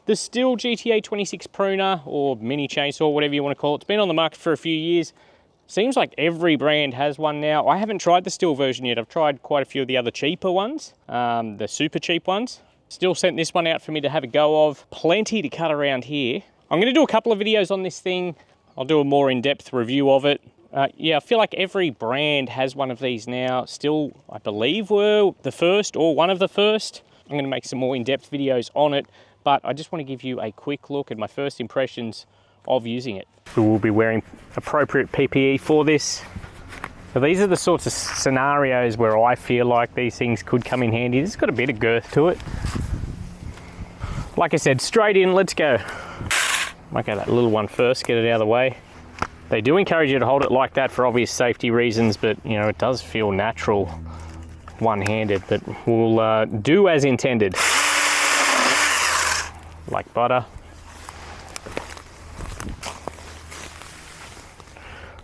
The Stihl GTA26 pruner, or mini chainsaw, whatever you want to call it. It's been on the market for a few years. Seems like every brand has one now. I haven't tried the Stihl version yet. I've tried quite a few of the other cheaper ones, the super cheap ones. Stihl sent this one out for me to have a go of. Plenty to cut around here. I'm going to do a couple of videos on this thing. I'll do a more in-depth review of it. Yeah, I feel like every brand has one of these now. Stihl, I believe, were the first or one of the first. I'm going to make some more in-depth videos on it, but I just want to give you a quick look at my first impressions of using it. We will be wearing appropriate PPE for this. So these are the sorts of scenarios where I feel like these things could come in handy. This has got a bit of girth to it. Like I said, straight in, let's go. Might go that little one first, get it out of the way. They do encourage you to hold it like that for obvious safety reasons, but you know, it does feel natural one-handed, but we'll do as intended. Like butter.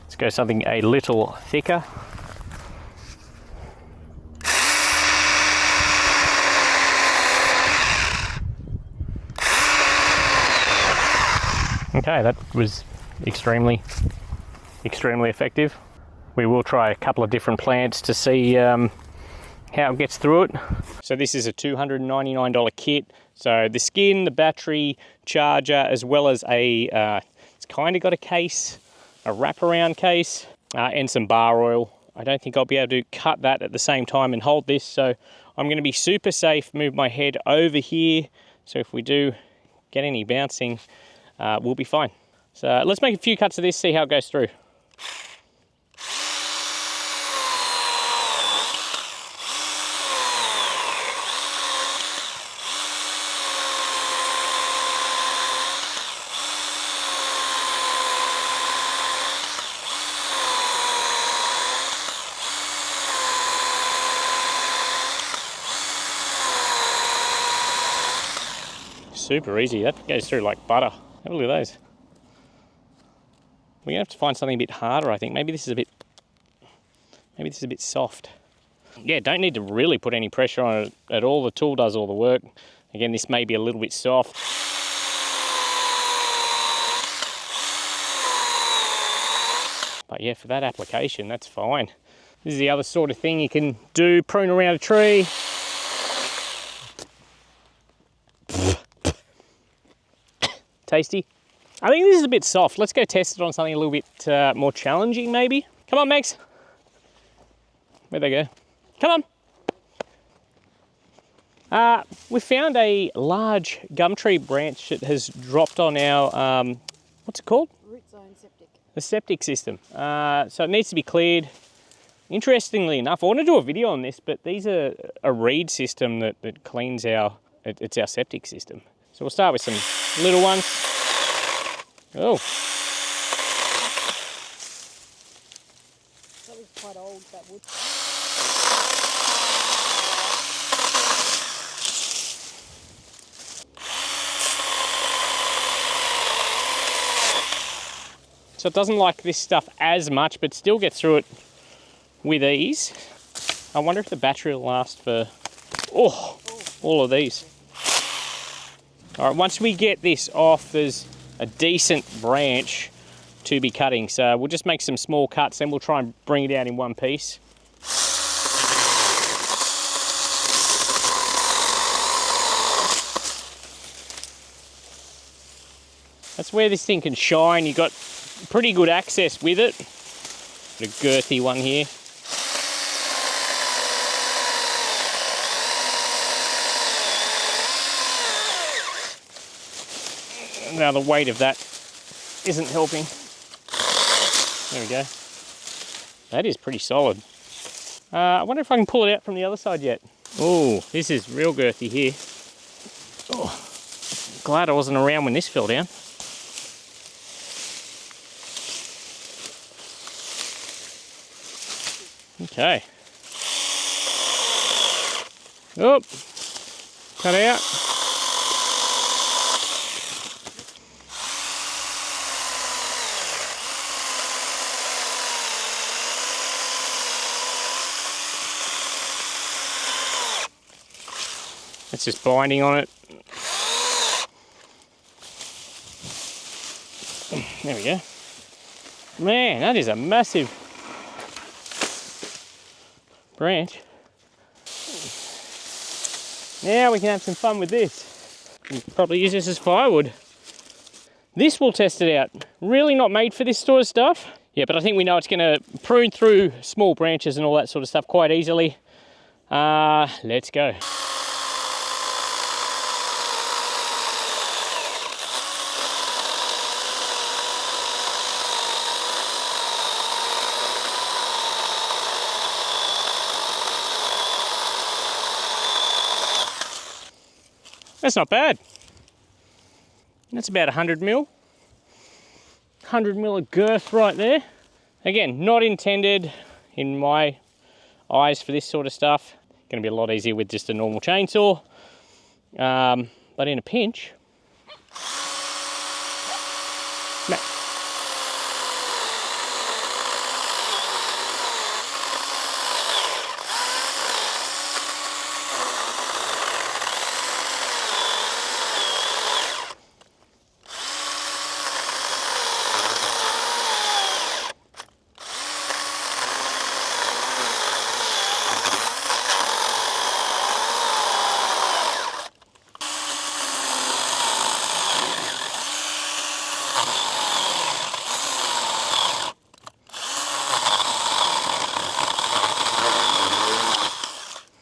Let's go something a little thicker. Okay, that was extremely effective. We will try a couple of different plants to see how it gets through it. So this is a $299 kit. So the skin, the battery, charger, as well as it's kind of got a case, a wraparound case, and some bar oil. I don't think I'll be able to cut that at the same time and hold this, so I'm going to be super safe, move my head over here, so if we do get any bouncing, we'll be fine. So let's make a few cuts of this, see how it goes through. Super easy, that goes through like butter. Have a look at those. We're gonna have to find something a bit harder, I think. Maybe this is a bit soft. Yeah, don't need to really put any pressure on it at all. The tool does all the work. Again, this may be a little bit soft. But yeah, for that application, that's fine. This is the other sort of thing you can do, prune around a tree. Tasty. I think this is a bit soft. Let's go test it on something a little bit more challenging, maybe. Come on, Megs. Where'd they go? Come on. We found a large gum tree branch that has dropped on our, what's it called? Root zone septic. The septic system. So it needs to be cleared. Interestingly enough, I want to do a video on this, but these are a reed system that cleans it's our septic system. So we'll start with some little ones. Oh. That was quite old, that wood. So it doesn't like this stuff as much, but still gets through it with ease. I wonder if the battery will last for, all of these. All right, once we get this off, there's a decent branch to be cutting. So we'll just make some small cuts, then we'll try and bring it out in one piece. That's where this thing can shine. You've got pretty good access with it. A girthy one here. Now the weight of that isn't helping. There we go. That is pretty solid. I wonder if I can pull it out from the other side yet. Oh, this is real girthy here. Oh, glad I wasn't around when this fell down. Okay. Oh, cut out. It's just binding on it. There we go. Man, that is a massive branch. Now we can have some fun with this. We'll probably use this as firewood. This will test it out. Really not made for this sort of stuff. Yeah, but I think we know it's going to prune through small branches and all that sort of stuff quite easily. Let's go. That's not bad. That's about 100 mil. 100 mil of girth right there. Again, not intended in my eyes for this sort of stuff. Going to be a lot easier with just a normal chainsaw. But in a pinch,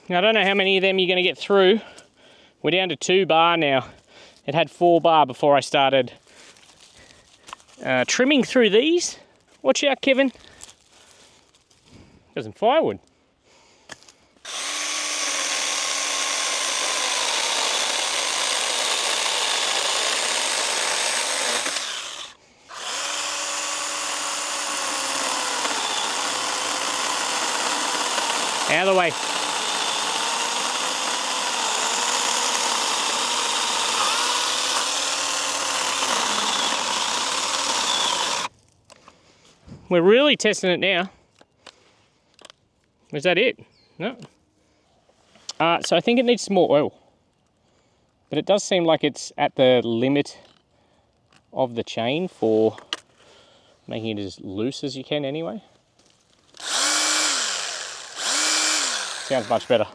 now, I don't know how many of them you're going to get through. We're down to 2 bar now. It had 4 bar before I started trimming through these. Watch out, Kevin. Got some firewood. Out of the way. We're really testing it now. Was that it? No. So I think it needs some more oil. But it does seem like it's at the limit of the chain for making it as loose as you can anyway. Sounds much better.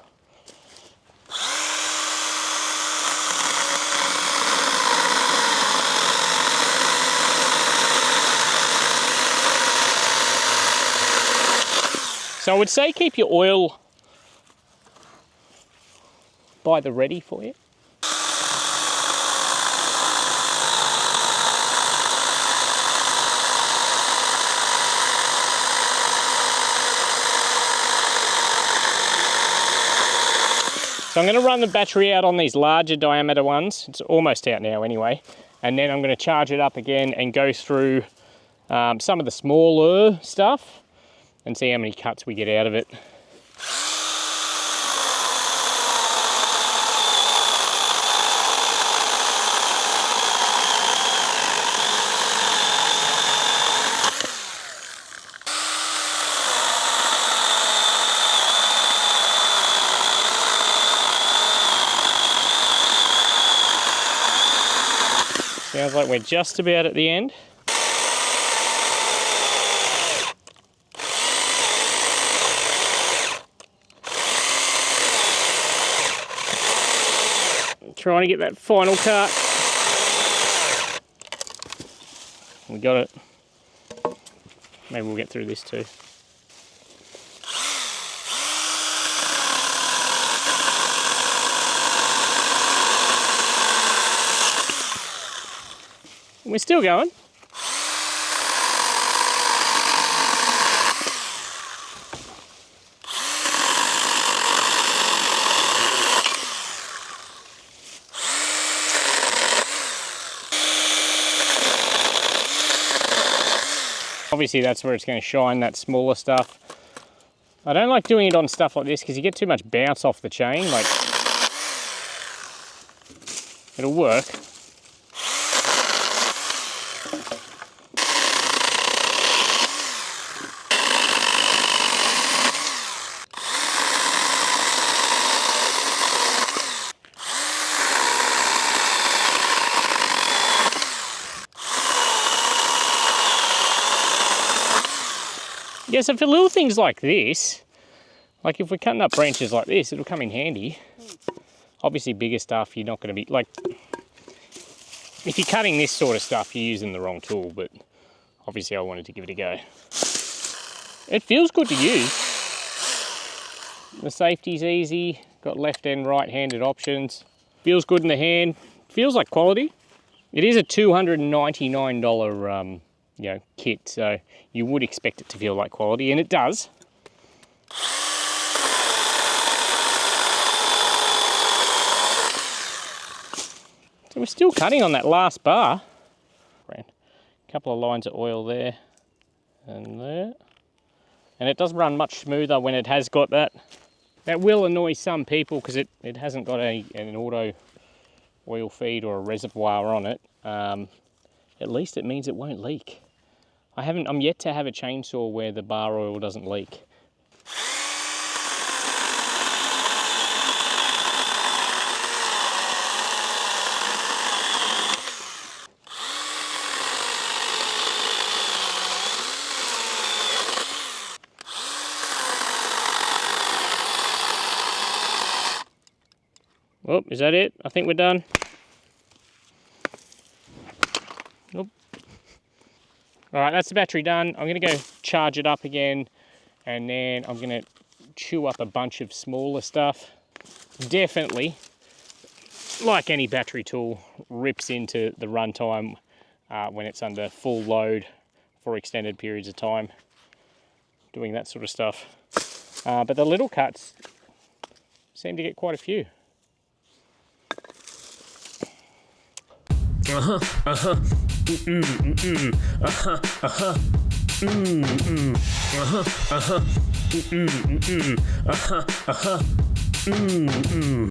So I would say keep your oil by the ready for you. So I'm going to run the battery out on these larger diameter ones. It's almost out now anyway. And then I'm going to charge it up again and go through some of the smaller stuff and see how many cuts we get out of it. Sounds like we're just about at the end. Trying to get that final cut. We got it. Maybe we'll get through this too. We're still going. Obviously that's where it's going to shine, that smaller stuff. I don't like doing it on stuff like this because you get too much bounce off the chain. Like, it'll work. Yeah, so for little things like this, like if we're cutting up branches like this, it'll come in handy. Obviously bigger stuff, you're not going to be, like, if you're cutting this sort of stuff, you're using the wrong tool, but obviously I wanted to give it a go. It feels good to use. The safety's easy, got left and right-handed options. Feels good in the hand, feels like quality. It is a $299 kit, so you would expect it to feel like quality, and it does. So we're still cutting on that last bar. A couple of lines of oil there and there. And it does run much smoother when it has got that. That will annoy some people because it hasn't got an auto oil feed or a reservoir on it. At least it means it won't leak. I'm yet to have a chainsaw where the bar oil doesn't leak. Oh, is that it? I think we're done. Nope. All right, that's the battery done. I'm gonna go charge it up again, and then I'm gonna chew up a bunch of smaller stuff. Definitely, like any battery tool, rips into the runtime when it's under full load for extended periods of time, doing that sort of stuff. But the little cuts seem to get quite a few.